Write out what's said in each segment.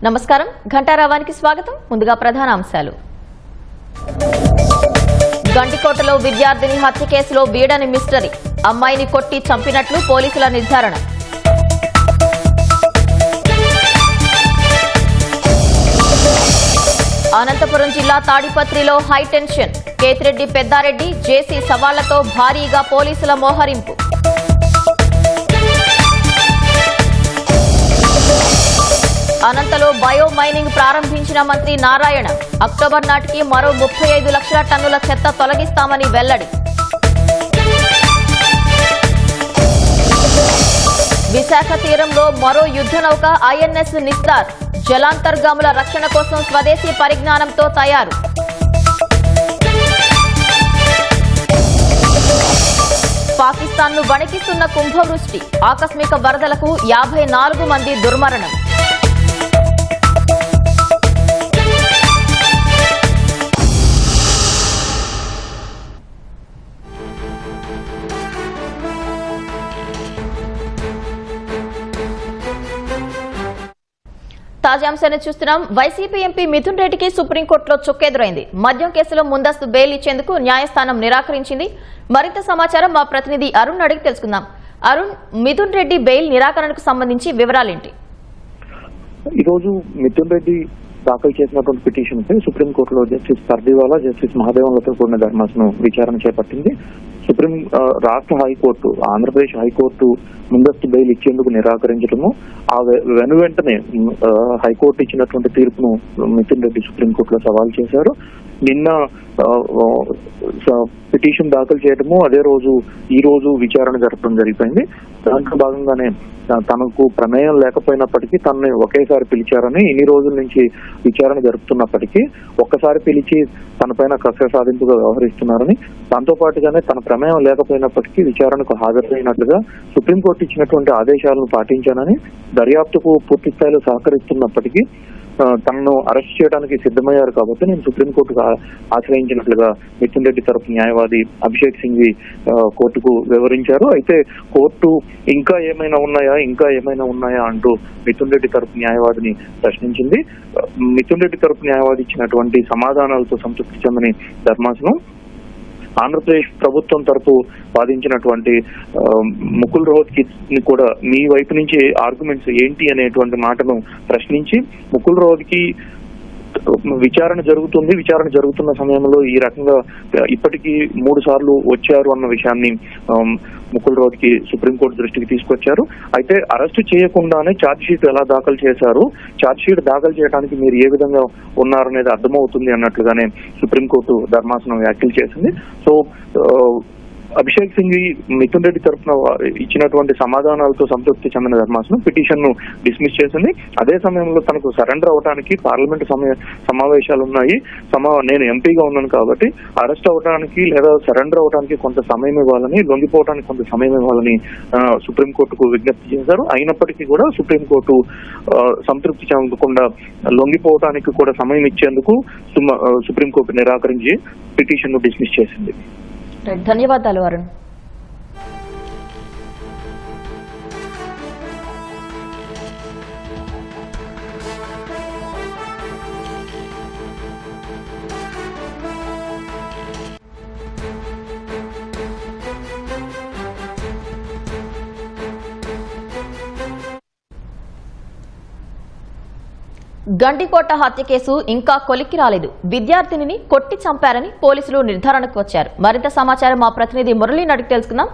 నమస్కారం ఘంటారావానికి స్వాగతం. ముందుగా ప్రధాన అంశాలు. గండికోటలో విద్యార్థిని హత్య కేసులో వీడని మిస్టరీ. అమ్మాయిని కొట్టి చంపినట్లు పోలీసుల నిర్ధారణ. అనంతపురం జిల్లా తాడిపత్రిలో హైటెన్షన్. కేతిరెడ్డి పెద్దారెడ్డి జేసీ సవాళ్లతో భారీగా పోలీసుల మోహరింపు. అనంతలో బయో మైనింగ్ ప్రారంభించిన మంత్రి నారాయణ. అక్టోబర్ నాటికి మరో 35 లక్షల టన్నుల చెత్త తొలగిస్తామని వెల్లడి. విశాఖ తీరంలో మరో యుద్ధ నౌక ఐఎన్ఎస్ నిస్తార్. జలాంతర్గాముల రక్షణ కోసం స్వదేశీ పరిజ్ఞానంతో తయారు. పాకిస్తాన్ను వణికిస్తున్న కుంభవృష్టి. ఆకస్మిక వరదలకు 54 మంది దుర్మరణం. తాజా అంశాన్ని చూస్తున్నాం. వైసీపీ ఎంపీ మిథున్ రెడ్డికి సుప్రీంకోర్టులో చుక్కెదురైంది. మద్యం కేసులో ముందస్తు బెయిల్ ఇచ్చేందుకు న్యాయస్థానం నిరాకరించింది. మరింత సమాచారం మా ప్రతినిధి అరుణ్ అడిగి తెలుసుకుందాం. అరుణ్, మిథున్ రెడ్డి బెయిల్ నిరాకరణకు సంబంధించి వివరాలేంటి? ఈరోజు మిథున్ రెడ్డి దాఖలు చేసినటువంటి పిటిషన్ పై సుప్రీంకోర్టులో జస్టిస్ పర్దివాలా, జస్టిస్ మహాదేవన్లతో కూడిన ధర్మాసనం విచారణ చేపట్టింది. రాష్ట్ర హైకోర్టు, ఆంధ్రప్రదేశ్ హైకోర్టు ముందస్తు బెయిల్ ఇచ్చేందుకు నిరాకరించడము, ఆ వెంటనే హైకోర్టు ఇచ్చినటువంటి తీర్పును మిథున్ రెడ్డి సుప్రీంకోర్టులో సవాల్ చేశారు. నిన్న పిటిషన్ దాఖలు చేయడము, అదే రోజు ఈ రోజు విచారణ జరపడం జరిగిపోయింది. దాంట్లో భాగంగానే తనకు ప్రమేయం లేకపోయినప్పటికీ తనని ఒకేసారి పిలిచారని, ఇన్ని రోజుల నుంచి విచారణ జరుపుతున్నప్పటికీ ఒక్కసారి పిలిచి తనపైన కక్ష సాధింపుగా వ్యవహరిస్తున్నారని, దాంతో పాటుగానే తన ప్రమేయం లేకపోయినప్పటికీ విచారణకు హాజరైనట్లుగా సుప్రీంకోర్టు ఇచ్చినటువంటి ఆదేశాలను పాటించానని, దర్యాప్తుకు పూర్తి స్థాయిలో సహకరిస్తున్నప్పటికీ తనను అరెస్ట్ చేయడానికి సిద్ధమయ్యారు కాబట్టి నేను సుప్రీంకోర్టుకు ఆశ్రయించినట్లుగా మిథున్ రెడ్డి తరపు న్యాయవాది అభిషేక్ సింఘ్వి కోర్టుకు వివరించారు. అయితే కోర్టు ఇంకా ఏమైనా ఉన్నాయా అంటూ మిథున్ రెడ్డి తరపు న్యాయవాదిని ప్రశ్నించింది. మిథున్ రెడ్డి తరపు న్యాయవాది ఇచ్చినటువంటి సమాధానాలతో సంతృప్తి చెందని ధర్మాసనం ఆంధ్రప్రదేశ్ ప్రభుత్వం తరపు వాదించినటువంటి ముకుల్ రోహత్కి కూడా మీ వైపు నుంచి ఆర్గ్యుమెంట్స్ ఏంటి అనేటువంటి మాటను ప్రశ్నించి, ముకుల్ రోహత్కి విచారణ జరుగుతున్న సమయంలో ఈ రకంగా ఇప్పటికీ 3 సార్లు వచ్చారు అన్న విషయాన్ని ముకుల్ రోహత్కి సుప్రీంకోర్టు దృష్టికి తీసుకొచ్చారు. అయితే అరెస్టు చేయకుండానే ఛార్జ్ షీట్ ఎలా దాఖలు చేశారు, ఛార్జ్ షీట్ దాఖలు చేయడానికి మీరు ఏ విధంగా ఉన్నారనేది అర్థమవుతుంది అన్నట్లుగానే సుప్రీంకోర్టు ధర్మాసనం వ్యాఖ్యలు చేసింది. సో అభిషేక్ సింఘ్వి మిథున్ రెడ్డి తరఫున ఇచ్చినటువంటి సమాధానాలతో సంతృప్తి చెందిన ధర్మాసనం పిటిషన్ ను డిస్మిస్ చేసింది. అదే సమయంలో తనకు సరెండర్ అవడానికి పార్లమెంట్ సమావేశాలు ఉన్నాయి, నేను ఎంపీగా ఉన్నాను కాబట్టి అరెస్ట్ అవడానికి లేదా సరెండర్ అవడానికి కొంత సమయం ఇవ్వాలని, లొంగిపోవడానికి కొంత సమయం ఇవ్వాలని సుప్రీంకోర్టుకు విజ్ఞప్తి చేశారు. అయినప్పటికీ కూడా సుప్రీంకోర్టు సంతృప్తి చెందకుండా లొంగిపోవడానికి కూడా సమయం ఇచ్చేందుకు సుప్రీంకోర్టు నిరాకరించి పిటిషన్ ను డిస్మిస్ చేసింది. ధన్యవాదాలు అరుణ్. గండికోట హత్య కేసు ఇంకా కొలిక్కి రాలేదు. విద్యార్థినిని కొట్టి చంపారని పోలీసులు నిర్ధారణకు వచ్చారు. మరింత సమాచారం మా ప్రతినిధి మురళిని అడిగి తెలుసుకుందాం.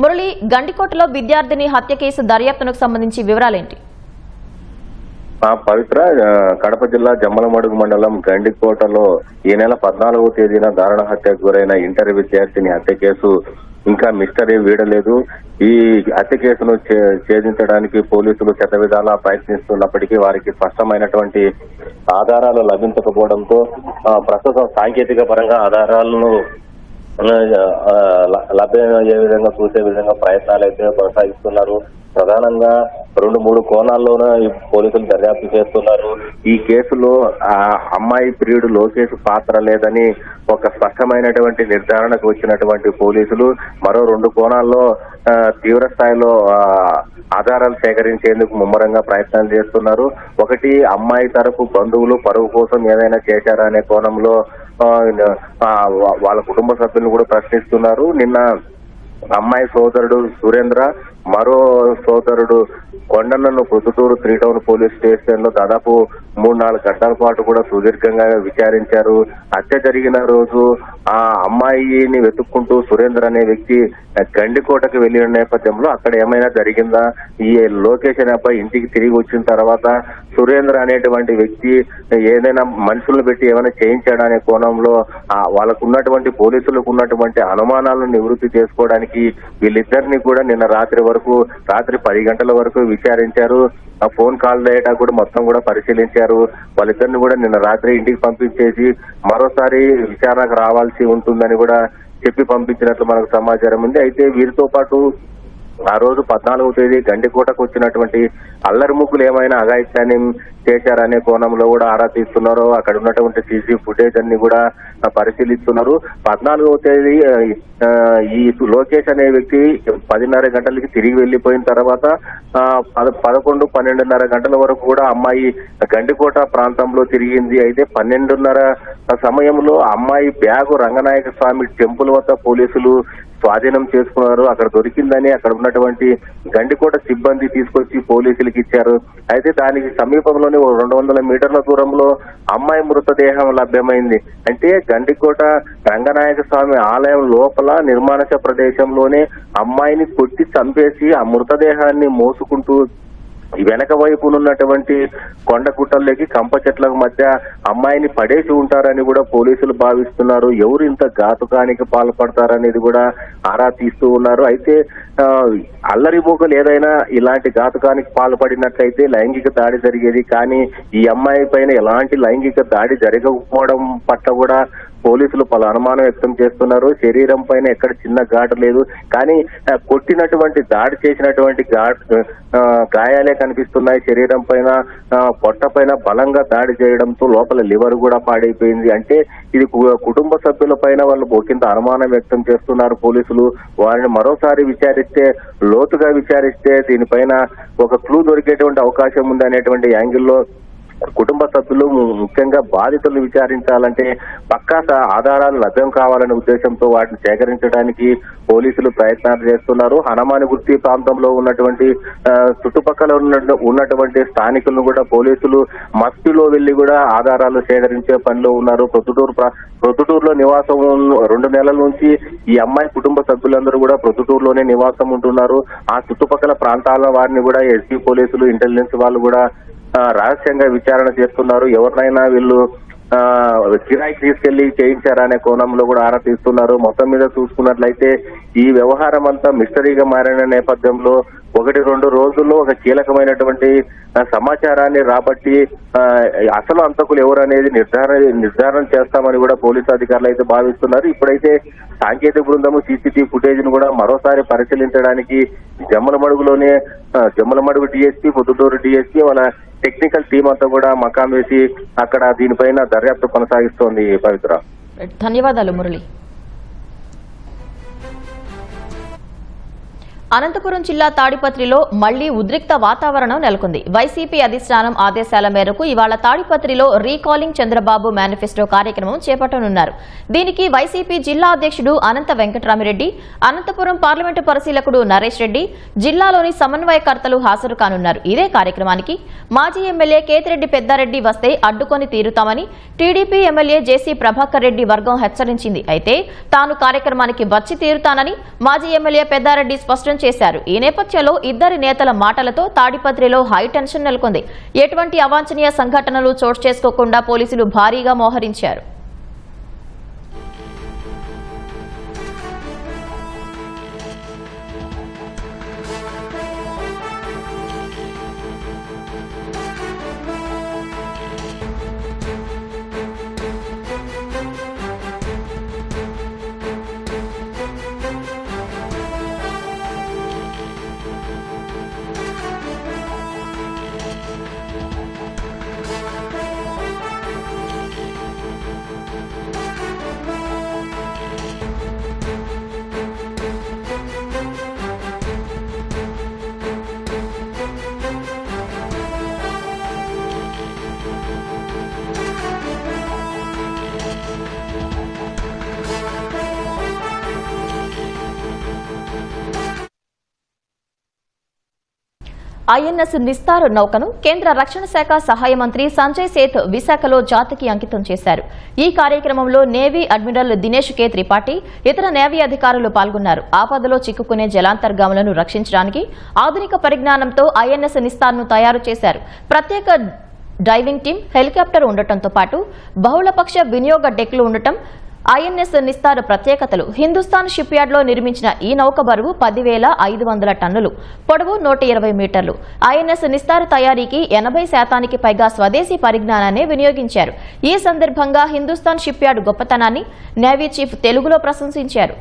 మురళి, గండికోటలో విద్యార్థిని హత్య కేసు దర్యాప్తునకు సంబంధించి వివరాలేంటి? పవిత్ర, కడప జిల్లా జమ్మలమడుగు మండలం గండికోటలో ఈ నెల 14వ తేదీన దారుణ హత్యకు గురైన ఇంటర్ విద్యార్థిని హత్య కేసు ఇంకా మిస్టరీ వీడలేదు. ఈ హత్య కేసును ఛేదించడానికి పోలీసులు శతవిధాలా ప్రయత్నిస్తున్నప్పటికీ వారికి స్పష్టమైనటువంటి ఆధారాలు లభించకపోవడంతో ప్రస్తుతం సాంకేతిక పరంగా ఆధారాలను లభ్యమయ్యే విధంగా చూసే విధంగా ప్రయత్నాలు అయితే కొనసాగిస్తున్నారు. ప్రధానంగా 2-3 కోణాల్లోన ఈ పోలీసులు దర్యాప్తు చేస్తున్నారు. ఈ కేసులో ఆ అమ్మాయి ప్రియుడు లోకేష్ పాత్ర లేదని ఒక స్పష్టమైనటువంటి నిర్ధారణకు వచ్చినటువంటి పోలీసులు మరో 2 కోణాల్లో తీవ్ర స్థాయిలో ఆధారాలు సేకరించేందుకు ముమ్మరంగా ప్రయత్నాలు చేస్తున్నారు. ఒకటి, అమ్మాయి తరఫు బంధువులు పరువు కోసం ఏదైనా చేశారా అనే కోణంలో వాళ్ళ కుటుంబ సభ్యులను కూడా ప్రశ్నిస్తున్నారు. నిన్న అమ్మాయి సోదరుడు సురేంద్ర, మరో సోదరుడు కొండన్నను ప్రొద్దుటూరు 3 టౌన్ పోలీస్ స్టేషన్ లో దాదాపు 3-4 గంటల పాటు కూడా సుదీర్ఘంగా విచారించారు. హత్య జరిగిన రోజు ఆ అమ్మాయిని వెతుక్కుంటూ సురేంద్ర అనే వ్యక్తి గండికోటకు వెళ్లిన నేపథ్యంలో అక్కడ ఏమైనా జరిగిందా, ఈ లోకేష్ అనే అబ్బాయి ఇంటికి తిరిగి వచ్చిన తర్వాత సురేంద్ర అనేటువంటి వ్యక్తి ఏదైనా మనుషులను పెట్టి ఏమైనా చేయించాడా అనే కోణంలో వాళ్ళకు ఉన్నటువంటి పోలీసులకు ఉన్నటువంటి అనుమానాలను నివృత్తి చేసుకోవడానికి వీళ్ళిద్దరిని కూడా నిన్న రాత్రి 10 గంటల వరకు విచారించారు. ఆ ఫోన్ కాల్ డేటా కూడా మొత్తం కూడా పరిశీలించారు. వాళ్ళిద్దరిని కూడా నిన్న రాత్రి ఇంటికి పంపించేసి మరోసారి విచారణకు రావాల్సి ఉంటుందని కూడా చెప్పి పంపించినట్లు మనకు సమాచారం ఉంది. అయితే వీరితో పాటు ఆ రోజు 14వ తేదీ గండికోటకు వచ్చినటువంటి అల్లరి ముగ్గులు ఏమైనా అఘాయిత్యాన్ని చేశారనే కోణంలో కూడా ఆరా తీస్తున్నారు. అక్కడ ఉన్నటువంటి సీసీ ఫుటేజ్ అన్ని కూడా పరిశీలిస్తున్నారు. 14వ తేదీ ఈ లోకేష్ అనే వ్యక్తి 10:30 గంటలకి తిరిగి వెళ్లిపోయిన తర్వాత 11-12:30 గంటల వరకు కూడా అమ్మాయి గండికోట ప్రాంతంలో తిరిగింది. అయితే 12:30 సమయంలో అమ్మాయి బ్యాగు రంగనాయక స్వామి టెంపుల్ వద్ద పోలీసులు స్వాధీనం చేసుకున్నారు. అక్కడ దొరికిందని అక్కడ ఉన్నటువంటి గండికోట సిబ్బంది తీసుకొచ్చి పోలీసులకు ఇచ్చారు. అయితే దానికి సమీపంలోనే 200 మీటర్ల దూరంలో అమ్మాయి మృతదేహం లభ్యమైంది. అంటే గండికోట రంగనాయక స్వామి ఆలయం లోపల నిర్మానుష ప్రదేశంలోనే అమ్మాయిని కొట్టి చంపేసి ఆ మృతదేహాన్ని మోసుకుంటూ వెనక వైపునున్నటువంటి కొండ గుట్టల్లోకి కంప చెట్లకు మధ్య అమ్మాయిని పడేసి ఉంటారని కూడా పోలీసులు భావిస్తున్నారు. ఎవరు ఇంత ఘాతుకానికి పాల్పడతారనేది కూడా ఆరా తీస్తూ ఉన్నారు. అయితే అల్లరి మూకలు ఏదైనా ఇలాంటి ఘాతుకానికి పాల్పడినట్లయితే లైంగిక దాడి జరిగేది. కానీ ఈ అమ్మాయి పైన ఎలాంటి లైంగిక దాడి జరగకపోవడం పట్ల కూడా పోలీసులు పలు అనుమానం వ్యక్తం చేస్తున్నారు. శరీరం పైన ఎక్కడ చిన్న ఘాటు లేదు, కానీ కొట్టినటువంటి దాడి చేసినటువంటి గాయాలే కనిపిస్తున్నాయి. శరీరం పైన పొట్ట పైన బలంగా దాడి చేయడంతో లోపల లివర్ కూడా పాడైపోయింది. అంటే ఇది కుటుంబ సభ్యుల పైన వాళ్ళు ఒకంత అనుమానం వ్యక్తం చేస్తున్నారు పోలీసులు. వారిని మరోసారి విచారిస్తే, లోతుగా విచారిస్తే దీనిపైన ఒక క్లూ దొరికేటువంటి అవకాశం ఉంది అనేటువంటి యాంగిల్లో కుటుంబ సభ్యులు ముఖ్యంగా బాధితులను విచారించాలంటే పక్కా ఆధారాలు లభ్యం కావాలనే ఉద్దేశంతో వాటిని సేకరించడానికి పోలీసులు ప్రయత్నాలు చేస్తున్నారు. హనుమానగుర్తి ప్రాంతంలో ఉన్నటువంటి చుట్టుపక్కల ఉన్నటువంటి స్థానికులను కూడా పోలీసులు మస్తిలో వెళ్లి కూడా ఆధారాలు సేకరించే పనిలో ఉన్నారు. ప్రొద్దుటూరులో నివాసం 2 నెలల నుంచి ఈ అమ్మాయి కుటుంబ సభ్యులందరూ కూడా ప్రొద్దుటూరులోనే నివాసం ఉంటున్నారు. ఆ చుట్టుపక్కల ప్రాంతాల వారిని కూడా ఎస్పీ పోలీసులు, ఇంటెలిజెన్స్ వాళ్ళు కూడా రహస్యంగా విచారణ చేస్తున్నారు. ఎవరినైనా వీళ్ళు కిరాయికి తీసుకెళ్లి చేయించారా అనే కోణంలో కూడా ఆరా తీస్తున్నారు. మొత్తం మీద చూసుకున్నట్లయితే ఈ వ్యవహారం అంతా మిస్టరీగా మారిన నేపథ్యంలో 1-2 రోజుల్లో ఒక కీలకమైనటువంటి సమాచారాన్ని రాబట్టి అసలు అంతకులు ఎవరు అనేది నిర్ధారణ చేస్తామని కూడా పోలీసు అధికారులు అయితే భావిస్తున్నారు. ఇప్పుడైతే సాంకేతిక బృందము సీసీటీవీ ఫుటేజ్ ను కూడా మరోసారి పరిశీలించడానికి జమ్మలమడుగు డిఎస్పీ, పొద్దుటూరు డిఎస్పీ వాళ్ళ టెక్నికల్ టీం అంతా కూడా మకాం వేసి అక్కడ దీనిపైన దర్యాప్తు కొనసాగిస్తోంది. పవిత్ర, ధన్యవాదాలు మురళి. అనంతపురం జిల్లా తాడిపత్రిలో మళ్లీ ఉద్రిక్త వాతావరణం నెలకొంది. వైసీపీ అధిష్టానం ఆదేశాల మేరకు ఇవాళ తాడిపత్రిలో రీకాలింగ్ చంద్రబాబు మేనిఫెస్టో కార్యక్రమం చేపట్టనున్నారు. దీనికి వైసీపీ జిల్లా అధ్యక్షుడు అనంత వెంకటరామిరెడ్డి, అనంతపురం పార్లమెంటు పరిశీలకుడు నరేష్ రెడ్డి, జిల్లాలోని సమన్వయకర్తలు హాజరు కానున్నారు. ఇదే కార్యక్రమానికి మాజీ ఎమ్మెల్యే కేతిరెడ్డి పెద్దారెడ్డి వస్తే అడ్డుకొని తీరుతామని టీడీపీ ఎమ్మెల్యే జేసీ ప్రభాకర్ రెడ్డి వర్గం హెచ్చరించింది. అయితే తాను కార్యక్రమానికి వచ్చి తీరుతానని మాజీ ఎమ్మెల్యే పెద్దారెడ్డి స్పష్టం చేశారు. ఈ నేపథ్యంలో ఇద్దరి నేతల మాటలతో తాడిపత్రిలో హైటెన్షన్ నెలకొంది. ఎటువంటి అవాంఛనీయ సంఘటనలు చోటు చేసుకోకుండా పోలీసులు భారీగా మోహరించారు. ఐఎన్ఎస్ నిస్తార్ నౌకను కేంద్ర రక్షణ శాఖ సహాయ మంత్రి సంజయ్ సేత్ విశాఖలో జాతికి అంకితం చేశారు. ఈ కార్యక్రమంలో నేవీ అడ్మిరల్ దినేష్ కే త్రిపాఠి, ఇతర నేవీ అధికారులు పాల్గొన్నారు. ఆపదలో చిక్కుకునే జలాంతర్గాములను రక్షించడానికి ఆధునిక పరిజ్ఞానంతో ఐఎన్ఎస్ నిస్తార్ను తయారు చేశారు. ప్రత్యేక డైవింగ్ టీం, హెలికాప్టర్ ఉండటంతో పాటు బహుళపక్ష వినియోగ డెక్లు ఉండటం ఐఎన్ఎస్ నిస్తార్ ప్రత్యేకతలు. హిందుస్థాన్ షిప్ యార్డ్లో నిర్మించిన ఈ నౌక బరువు 10,500 టన్నులు, పొడవు 120 మీటర్లు. ఐఎన్ఎస్ నిస్తార్ తయారీకి 80% పైగా స్వదేశీ పరిజ్ఞానాన్ని వినియోగించారు. ఈ సందర్భంగా హిందుస్థాన్ షిప్ యార్డ్ గొప్పతనాన్ని నేవీ చీఫ్ తెలుగులో ప్రశంసించారు.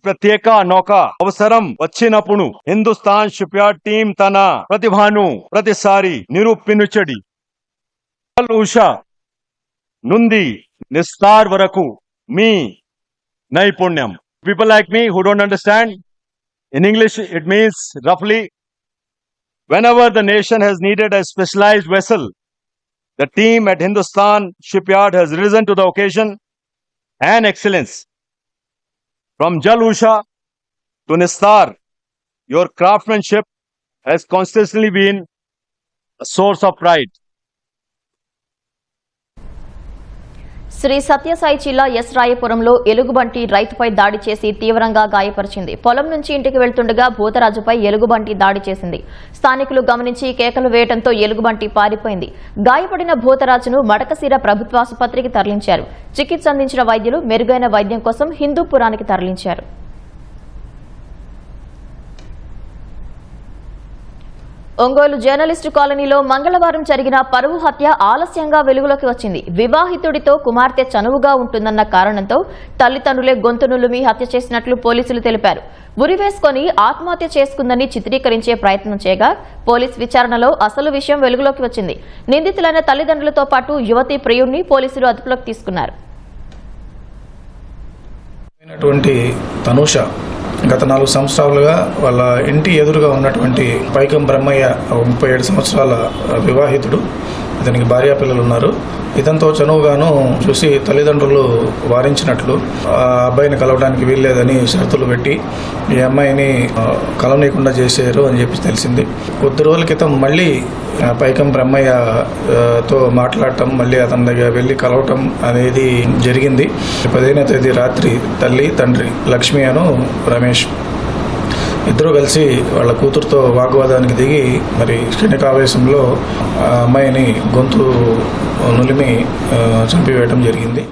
ప్రత్యేక నౌక అవసరం వచ్చినప్పుడు హిందుస్థాన్ షిప్ యార్డ్ టీం తన ప్రతిభను ప్రతిసారి నిరూపించడి. ఉషా నుండి నిస్తార్ వరకు మీ నైపుణ్యం. People like me who don't understand, in English it means roughly, whenever the nation has needed a specialized vessel, the team at Hindustan Shipyard has risen to the occasion and excellence. From Jal Usha to Nistar, your craftsmanship has constantly been a source of pride. Shri Sathya Sai జిల్లా yes రాయపురంలో ఎలుగుబంటి రైతుపై దాడి చేసి తీవ్రంగా గాయపరిచింది. పొలం నుంచి ఇంటికి వెళ్తుండగా భూతరాజుపై ఎలుగుబంటి దాడి చేసింది. స్థానికులు గమనించి కేకలు వేయడంతో ఎలుగుబంటి పారిపోయింది. గాయపడిన భూతరాజును మడకశిర ప్రభుత్వాసుపత్రికి తరలించారు. చికిత్స అందించిన వైద్యులు మెరుగైన వైద్యం కోసం హిందూపురానికి తరలించారు. ఒంగోలు జర్నలిస్టు కాలనీలో మంగళవారం జరిగిన పరువు హత్య ఆలస్యంగా వెలుగులోకి వచ్చింది. వివాహితుడితో కుమార్తె చనువుగా ఉంటుందన్న కారణంతో తల్లిదండ్రులే గొంతు నులిమి హత్య చేసినట్లు పోలీసులు తెలిపారు. ఉరివేసుకుని ఆత్మహత్య చేసుకుందని చిత్రీకరించే ప్రయత్నం చేయగా పోలీస్ విచారణలో అసలు విషయం వెలుగులోకి వచ్చింది. నిందితులైన తల్లిదండ్రులతో పాటు యువతి ప్రియుడిని పోలీసులు అదుపులోకి తీసుకున్నారు. గత 4 సంవత్సరాలుగా వాళ్ళ ఇంటి ఎదురుగా ఉన్నటువంటి పైకం బ్రహ్మయ్య 37 సంవత్సరాల వివాహితుడు, ఇతనికి భార్యా పిల్లలు ఉన్నారు. ఇతనితో చనువుగాను చూసి తల్లిదండ్రులు వారించినట్లు ఆ అబ్బాయిని కలవడానికి వీల్లేదని షరతులు పెట్టి ఈ అమ్మాయిని కలవనీయకుండా చేశారు అని చెప్పి తెలిసింది. కొద్ది రోజుల క్రితం మళ్ళీ పైకం బ్రహ్మయ్యతో మాట్లాడటం, మళ్ళీ అతని దగ్గర వెళ్ళి కలవటం అనేది జరిగింది. 15వ తేదీ రాత్రి తల్లి, తండ్రి లక్ష్మి అను రమేష్ ఇద్దరు కలిసి వాళ్ళ కూతురుతో వాగ్వాదానికి దిగి మరి క్షణికావేశంలో ఆ అమ్మాయిని గొంతు నులిమి చంపివేయడం జరిగింది.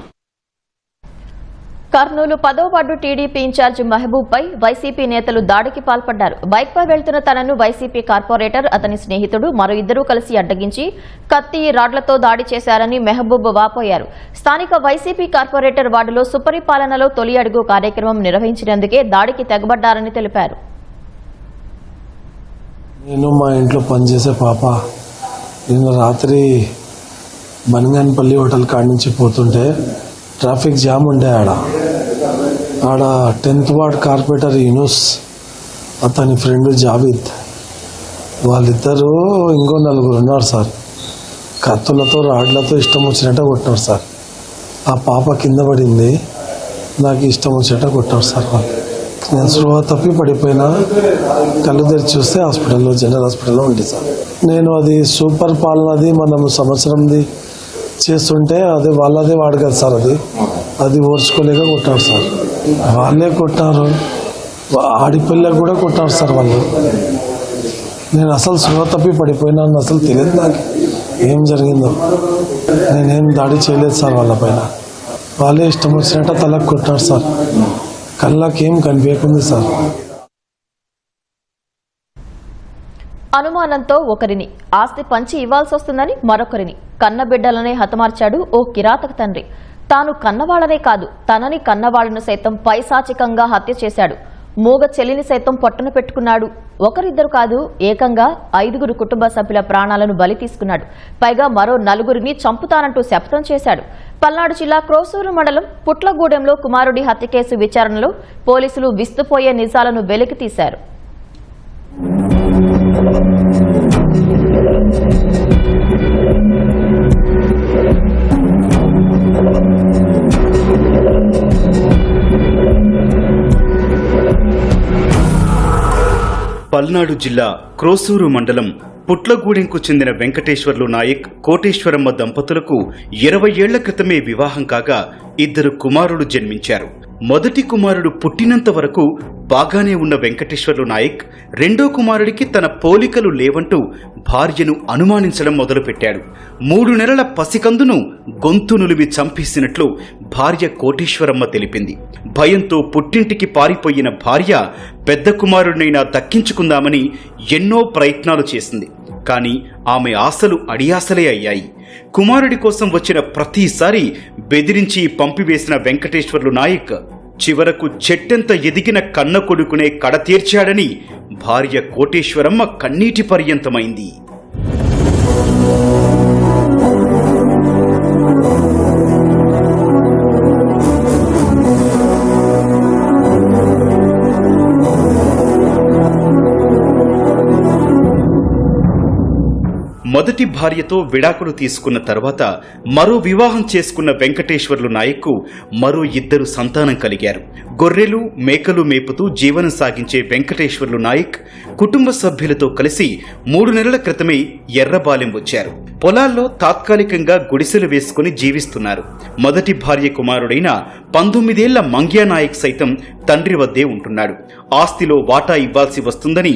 కర్నూలు 10వ వార్డు టీడీపీ ఇన్ఛార్జ్ మహబూబ్ పై వైసీపీ నేతలు దాడికి పాల్పడ్డారు. బైక్పై వెళ్తున్న తనను వైసీపీ కార్పొరేటర్, అతని స్నేహితుడు మరో ఇద్దరూ కలిసి అడ్డగించి కత్తి, రాడ్లతో దాడి చేశారని మెహబూబ్ వాపోయారు. స్థానిక వైసీపీ కార్పొరేటర్ వార్డులో సుపరిపాలనలో తొలి అడుగు కార్యక్రమం నిర్వహించినందుకే దాడికి తెగబడ్డారని తెలిపారు. నేను మా ఇంట్లో పనిచేసే పాప నిన్న రాత్రి బనగానపల్లి హోటల్ కాడి నుంచి పోతుంటే ట్రాఫిక్ జామ్ ఉండే ఆడ 10th వార్డ్ కార్పొరేటర్ యూనుస్, అతని ఫ్రెండ్ జావీద్, వాళ్ళిద్దరూ ఇంకో 4 ఉన్నారు సార్. కత్తులతో రాడ్లతో ఇష్టం వచ్చినట్టు కొట్టినారు సార్. ఆ పాప కింద పడింది, నాకు ఇష్టం వచ్చినట్టు కొట్టారు సార్ వాళ్ళు. నేను స్పృహ తప్పి పడిపోయినా, కళ్ళు తెరిచి చూస్తే హాస్పిటల్లో, జనరల్ హాస్పిటల్లో ఉంది సార్. నేను అది సూపర్ పాలనది మనం సంవత్సరంది చేస్తుంటే అది వాళ్ళదే వాడు కదా సార్, అది ఓర్చుకోలేక కొట్టారు సార్. వాళ్ళే కొట్టారు, ఆడిపిల్లకి కూడా కొట్టారు సార్ వాళ్ళు. నేను అసలు స్పృహ తప్పి పడిపోయినాను, అసలు తెలియదు నాకు ఏం జరిగిందో. నేనేం దాడి చేయలేదు సార్ వాళ్ళ పైన. వాళ్ళే ఇష్టం వచ్చినట్టు తలకు కొట్టారు సార్. కళ్ళకేం కనిపించకుంది సార్. అనుమానంతో ఒకరిని, ఆస్తి పంచి ఇవ్వాల్సి వస్తుందని మరొకరిని, కన్నబిడ్డలనే హతమార్చాడు ఓ కిరాతక తండ్రి. తాను కన్నవాళ్లనే కాదు, తనని కన్నవాళ్లను సైతం పైశాచికంగా హత్య చేశాడు. మూగ చెల్లిని సైతం పొట్టన పెట్టుకున్నాడు. ఒకరిద్దరు కాదు, ఏకంగా 5 కుటుంబ సభ్యుల ప్రాణాలను బలి తీసుకున్నాడు. పైగా మరో 4 చంపుతానంటూ శపథం చేశాడు. పల్నాడు జిల్లా క్రోసూరు మండలం పుట్లగూడెంలో కుమారుడి హత్య కేసు విచారణలో పోలీసులు విస్తుపోయే నిజాలను వెలికి తీశారు. పల్నాడు జిల్లా క్రోసూరు మండలం పుట్లగూడెంకు చెందిన వెంకటేశ్వర్లు నాయక్, కోటేశ్వరమ్మ దంపతులకు 20 ఏళ్ల క్రితమే వివాహం కాగా 2 కుమారులు జన్మించారు. మొదటి కుమారుడు పుట్టినంత వరకు బాగానే ఉన్న వెంకటేశ్వర్లు నాయక్ రెండో కుమారుడికి తన పోలికలు లేవంటూ భార్యను అనుమానించడం మొదలుపెట్టాడు. 3 నెలల పసికందును గొంతు నులిమి చంపేసినట్లు భార్య కోటేశ్వరమ్మ తెలిపింది. భయంతో పుట్టింటికి పారిపోయిన భార్య పెద్ద కుమారుడినైనా దక్కించుకుందామని ఎన్నో ప్రయత్నాలు చేసింది. కానీ ఆమె ఆశలు అడియాసలే అయ్యాయి. కుమారుడి కోసం వచ్చిన ప్రతిసారి బెదిరించి పంపివేసిన వెంకటేశ్వర్లు నాయక్ చివరకు చెట్టెంత ఎదిగిన కన్న కొడుకునే కడతీర్చాడని భార్య కోటేశ్వరమ్మ కన్నీటి పర్యంతమైంది. మొదటి భార్యతో విడాకులు తీసుకున్న తర్వాత మరో వివాహం చేసుకున్న వెంకటేశ్వర్లు నాయక్కు మరో 2 సంతానం కలిగారు. గొర్రెలు, మేకలు మేపుతూ జీవనం సాగించే వెంకటేశ్వర్లు నాయక్ కుటుంబ సభ్యులతో కలిసి 3 నెలల క్రితమే ఎర్రబాలెం వచ్చారు. పొలాల్లో తాత్కాలికంగా గుడిసెలు వేసుకుని జీవిస్తున్నారు. మొదటి భార్య కుమారుడైన 19 ఏళ్ల మంగ్యా నాయక్ సైతం తండ్రి వద్దే ఉంటున్నాడు. ఆస్తిలో వాటా ఇవ్వాల్సి వస్తుందని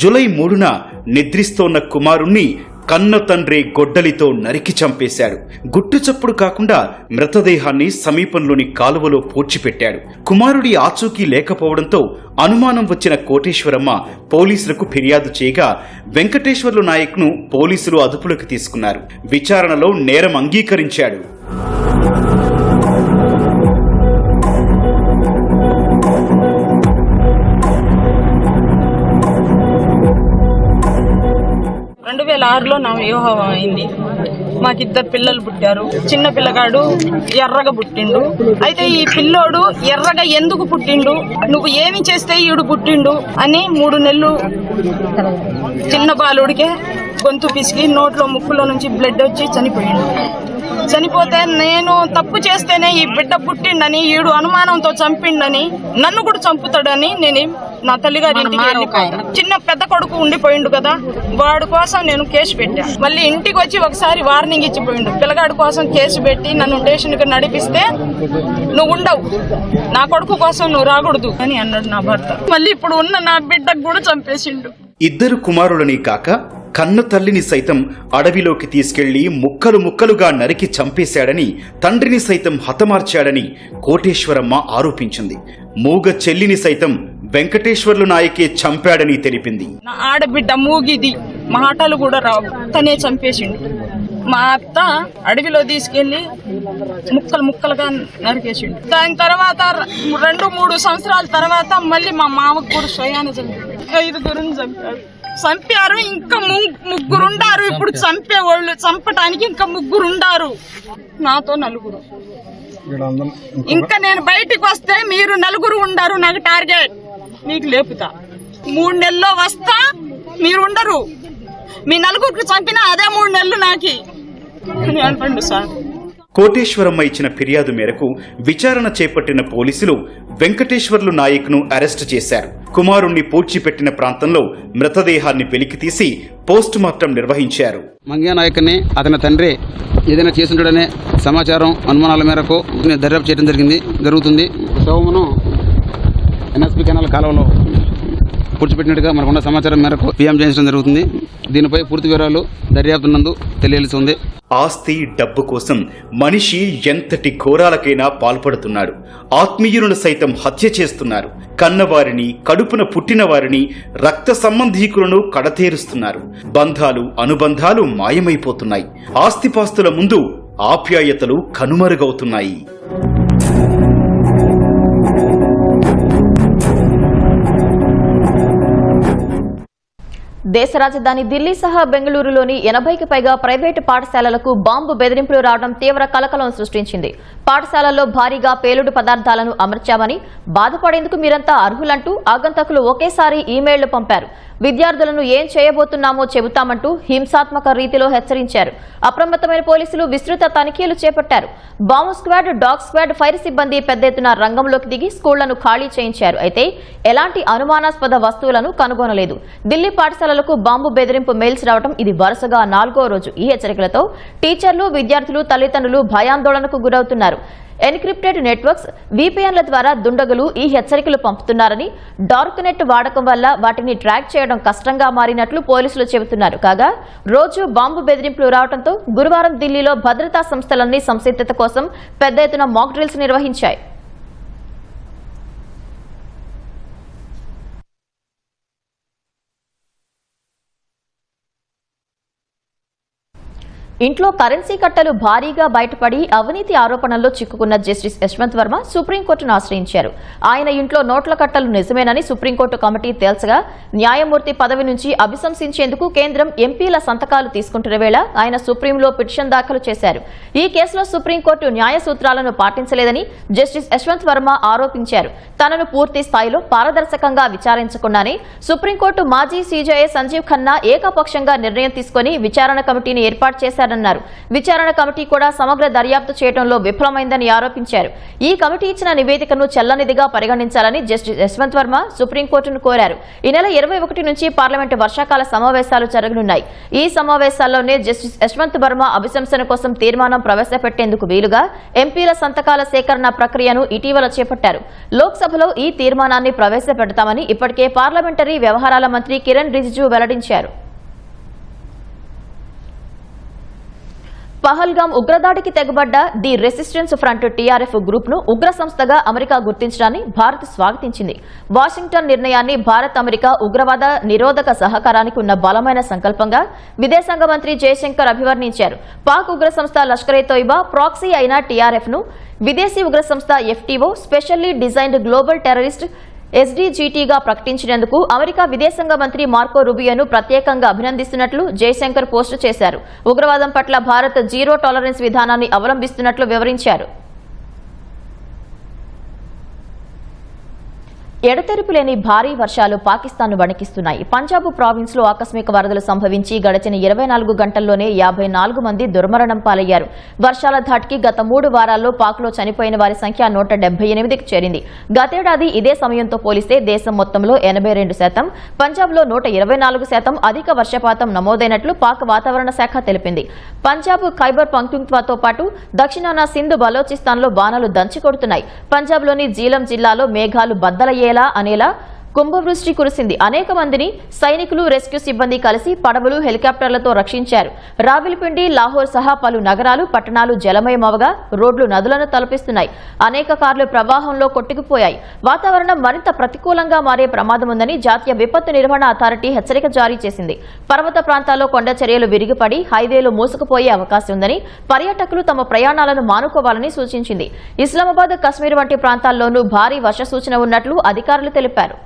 జూలై 3న నిద్రిస్తోన్న కుమారుణ్ణి కన్న తండ్రి గొడ్డలితో నరికి చంపేశాడు. గుట్టుచప్పుడు కాకుండా మృతదేహాన్ని సమీపంలోని కాలువలో పూడ్చిపెట్టాడు. కుమారుడి ఆచూకీ లేకపోవడంతో అనుమానం వచ్చిన కోటేశ్వరమ్మ పోలీసులకు ఫిర్యాదు చేయగా వెంకటేశ్వర్లు నాయక్ను పోలీసులు అదుపులోకి తీసుకున్నారు. విచారణలో నేరం అంగీకరించాడు. లో నా వివాహం అయింది. మాకిద్దరు పిల్లలు పుట్టారు. చిన్న పిల్లగాడు ఎర్రగా పుట్టిండు. అయితే ఈ పిల్లోడు ఎర్రగా ఎందుకు పుట్టిండు, నువ్వు ఏమి చేస్తే ఈడు పుట్టిండు అని 3 నెలలు చిన్న బాలుడికే గొంతు పిసికి నోట్లో ముక్కులో నుంచి బ్లడ్ వచ్చి చనిపోయిండు. చనిపోతే నేను తప్పు చేస్తేనే ఈ బిడ్డ పుట్టిండని, ఈడు అనుమానంతో చంపిండని, నన్ను కూడా చంపుతాడని నేను నా తల్లిగారి ఇంటికి వెళ్ళిపోయాను. చిన్న పెద్ద కొడుకు ఉండిపోయిండు కదా, వాడి కోసం నేను కేసు పెట్టా. మళ్ళీ ఇంటికి వచ్చి ఒకసారి వార్నింగ్ ఇచ్చిపోయిండు. పిల్లగాడి కోసం కేసు పెట్టి నన్ను స్టేషన్కి నడిపిస్తే నువ్వు ఉండవు, నా కొడుకు కోసం నువ్వు రాకూడదు అని అన్నాడు నా భర్త. మళ్ళీ ఇప్పుడు ఉన్న నా బిడ్డకు కూడా చంపేసిండు. 2 కుమారులని కాక కన్న తల్లిని సైతం అడవిలోకి తీసుకెళ్లి ముక్కలు ముక్కలుగా నరికి చంపేశాడని, తండ్రిని సైతం హతమార్చాడని కోటేశ్వరమ్మ ఆరోపించింది. మూగ చెల్లిని సైతం వెంకటేశ్వర్లు నాయకే చంపాడని తెలిపింది. నా ఆడబిడ్డ మూగిది, మాటలు కూడా రావు, తనే చంపేసిండు. మా అత్త అడవిలో తీసుకెళ్లి ముక్కలు ముక్కలుగా నరికేసిండు. దాని తర్వాత 2-3 సంవత్సరాల తర్వాత మళ్ళీ మా మామకు కూడా స్వయాన చంపాడు. 5గురిని చంపారు. ఇంకా ముగ్గురుండారు. ఇప్పుడు చంపేవాళ్ళు, చంపటానికి ఇంకా 3 నాతో 4. ఇంకా నేను బయటికి వస్తే మీరు 4 ఉండారు. నాకు టార్గెట్, మీకు లేపుతా. 3 నెలల్లో వస్తా, మీరు ఉండరు. మీ 4 చంపినా అదే 3 నెలలు నాకి అని అంటుండు సార్. కోటేశ్వరమ్మ ఇచ్చిన ఫిర్యాదు మేరకు విచారణ చేపట్టిన పోలీసులు వెంకటేశ్వర్లు నాయక్ను అరెస్టు చేశారు. కుమారుణ్ణి పూడ్చిపెట్టిన ప్రాంతంలో మృతదేహాన్ని వెలికితీసి పోస్ట్ మార్టం నిర్వహించారు. మంగ్యా నాయక్ని అతని తండ్రి ఏదైనా చేస్తుంటాడనే సమాచారం, అనుమానాల మేరకు దర్యాప్తు చేయడం జరుగుతుంది. శవమును ఎన్ఎస్పి కెనాల్ కాలువలో పూడ్చిపెట్టినట్టుగా మనకున్న సమాచారం మేరకు పిఎం చేయించడం జరుగుతుంది. దీనిపై పూర్తి వివరాలు దర్యాప్తు నందు తెలియాల్సి. ఆస్తి, డబ్బు కోసం మనిషి ఎంతటి ఘోరాలకైనా పాల్పడుతున్నాడు. ఆత్మీయులను సైతం హత్య చేస్తున్నారు. కన్నవారిని, కడుపున పుట్టిన వారిని, రక్త సంబంధీకులను కడతేరుస్తున్నారు. బంధాలు, అనుబంధాలు మాయమైపోతున్నాయి. ఆస్తిపాస్తుల ముందు ఆప్యాయతలు కనుమరుగవుతున్నాయి. దేశ రాజధాని ఢిల్లీ సహా బెంగళూరులోని 80కి పైగా ప్రైవేటు పాఠశాలలకు బాంబు బెదిరింపులు రావడం తీవ్ర కలకలం సృష్టించింది. పాఠశాలల్లో భారీగా పేలుడు పదార్థాలను అమర్చామని, బాధపడేందుకు మీరంతా అర్హులంటూ ఆగంతకులు ఒకేసారి ఈమెయిళ్లు పంపారు. విద్యార్థులను ఏం చేయబోతున్నామో చెబుతామంటూ హింసాత్మక రీతిలో హెచ్చరించారు. అప్రమత్తమైన పోలీసులు విస్తృత తనిఖీలు చేపట్టారు. Bomb squad, dog squad, fire సిబ్బంది పెద్ద ఎత్తున రంగంలోకి దిగి స్కూళ్లను ఖాళీ చేయించారు. అయితే ఎలాంటి అనుమానాస్పద వస్తువులను కనుగొనలేదు. ఢిల్లీ పాఠశాలలకు బాంబు బెదిరింపు మెయిల్స్ రావడం ఇది వరుసగా 4వ రోజు. ఈ హెచ్చరికలతో టీచర్లు, విద్యార్థులు, తల్లిదండ్రులు భయాందోళనకు గురవుతున్నారు. ఎన్క్రిప్టెడ్ నెట్వర్క్స్, VPNల ద్వారా దుండగులు ఈ హెచ్చరికలు పంపుతున్నారని, డార్క్ నెట్ వాడకం వల్ల వాటిని ట్రాక్ చేయడం కష్టంగా మారినట్లు పోలీసులు చెబుతున్నారు. కాగా రోజు బాంబు బెదిరింపులు రావడంతో గురువారం ఢిల్లీలో భద్రతా సంస్థలన్నీ సంసిద్ధత కోసం పెద్ద ఎత్తున మాక్ డ్రిల్స్ నిర్వహించాయి. ఇంట్లో కరెన్సీ కట్టలు భారీగా బయటపడి అవినీతి ఆరోపణల్లో చిక్కుకున్న జస్టిస్ యశ్వంత్ వర్మ సుప్రీంకోర్టును ఆశ్రయించారు. ఆయన ఇంట్లో నోట్ల కట్టలు నిజమేనని సుప్రీంకోర్టు కమిటీ తేల్చగా న్యాయమూర్తి పదవి నుంచి అభిశంసించేందుకు కేంద్రం ఎంపీల సంతకాలు తీసుకుంటున్న వేళ ఆయన సుప్రీంలో పిటిషన్ దాఖలు చేశారు. ఈ కేసులో సుప్రీంకోర్టు న్యాయ సూత్రాలను పాటించలేదని జస్టిస్ యశ్వంత్ వర్మ ఆరోపించారు. తనను పూర్తి స్థాయిలో పారదర్శకంగా విచారించకుండానే సుప్రీంకోర్టు మాజీ CJI సంజీవ్ ఖన్నా ఏకపక్షంగా నిర్ణయం తీసుకుని విచారణ కమిటీని ఏర్పాటు చేశారు. విచారణ కమిటీ కూడా సమగ్ర దర్యాప్తు చేయడంలో విఫలమైందని ఆరోపించారు. ఈ కమిటీ ఇచ్చిన నివేదికను చెల్లనిదిగా పరిగణించాలని జస్టిస్ యశ్వంత్ వర్మ సుప్రీంకోర్టును కోరారు. ఈ నెల 21 నుంచి పార్లమెంటు వర్షాకాల సమావేశాలు జరగనున్నాయి. ఈ సమావేశాల్లోనే జస్టిస్ యశ్వంత్ వర్మ అభిశంసన కోసం తీర్మానం ప్రవేశపెట్టేందుకు వీలుగా ఎంపీల సంతకాల సేకరణ ప్రక్రియను ఇటీవల చేపట్టారు. లోక్సభలో ఈ తీర్మానాన్ని ప్రవేశపెడతామని ఇప్పటికే పార్లమెంటరీ వ్యవహారాల మంత్రి కిరణ్ రిజిజు వెల్లడించారు. పహల్గాం ఉగ్రదాడికి తెగబడ్డ the resistance front TRF group ను ఉగ్ర సంస్థగా అమెరికా గుర్తించడాన్ని భారత్ స్వాగతించింది. వాషింగ్టన్ నిర్ణయాన్ని భారత్, అమెరికా ఉగ్రవాద నిరోధక సహకారానికి ఉన్న బలమైన సంకల్పంగా విదేశాంగ మంత్రి జయశంకర్ అభివర్ణించారు. పాక్ ఉగ్ర సంస్థ లష్కర్-e-తోయిబా ప్రాక్సీ అయిన TRF ను విదేశీ ఉగ్ర సంస్థ FTO specially designed global terrorist SDGTగా ప్రకటించినందుకు అమెరికా విదేశాంగ మంత్రి మార్కో రూబియోను ప్రత్యేకంగా అభినందిస్తున్నట్లు జయశంకర్ పోస్టు చేశారు. ఉగ్రవాదం పట్ల భారత్ జీరో టాలరెన్స్ విధానాన్ని అవలంబిస్తున్నట్లు వివరించారు. ఎడతెరిపి లేని భారీ వర్షాలు పాకిస్తాన్ను వణికిస్తున్నాయి. పంజాబ్ ప్రావిన్స్ లో ఆకస్మిక వరదలు సంభవించి గడిచిన 24 గంటల్లోనే 54 మంది దుర్మరణం పాలయ్యారు. వర్షాల ధాటికి గత 3 వారాల్లో పాక్లో చనిపోయిన వారి సంఖ్య 178కి చేరింది. గతేడాది ఇదే సమయంతో పోలిస్తే దేశం మొత్తంలో 82%, పంజాబ్లో 124% అధిక వర్షపాతం నమోదైనట్లు పాక్ వాతావరణ శాఖ తెలిపింది. పంజాబ్, ఖైబర్ పఖ్తూన్ఖ్వాతో పాటు దక్షిణాన సింధ్, బలోచిస్తాన్లో బాణాలు దంచికొడుతున్నాయి. పంజాబ్లోని జీలం జిల్లాలో మేఘాలు బద్దలయ్యేలా అనేలా కుంభవృష్టి కురిసింది. అనేక మందిని సైనికులు, రెస్క్యూ సిబ్బంది కలిసి పడవలు, హెలికాప్టర్లతో రక్షించారు. రావిల్పిండి, లాహోర్ సహా పలు నగరాలు, పట్టణాలు జలమయమవగా రోడ్లు నదులను తలపిస్తున్నాయి. అనేక కార్లు ప్రవాహంలో కొట్టుకుపోయాయి. వాతావరణం మరింత ప్రతికూలంగా మారే ప్రమాదముందని జాతీయ విపత్తు నిర్వహణ అథారిటీ హెచ్చరిక జారీ చేసింది. పర్వత ప్రాంతాల్లో కొండ చర్యలు విరిగిపడి హైవేలు మూసుకుపోయే అవకాశం ఉందని, పర్యాటకులు తమ ప్రయాణాలను మానుకోవాలని సూచించింది. ఇస్లామాబాద్, కశ్మీర్ వంటి ప్రాంతాల్లోనూ భారీ వర్ష సూచన ఉన్నట్లు అధికారులు తెలిపారు.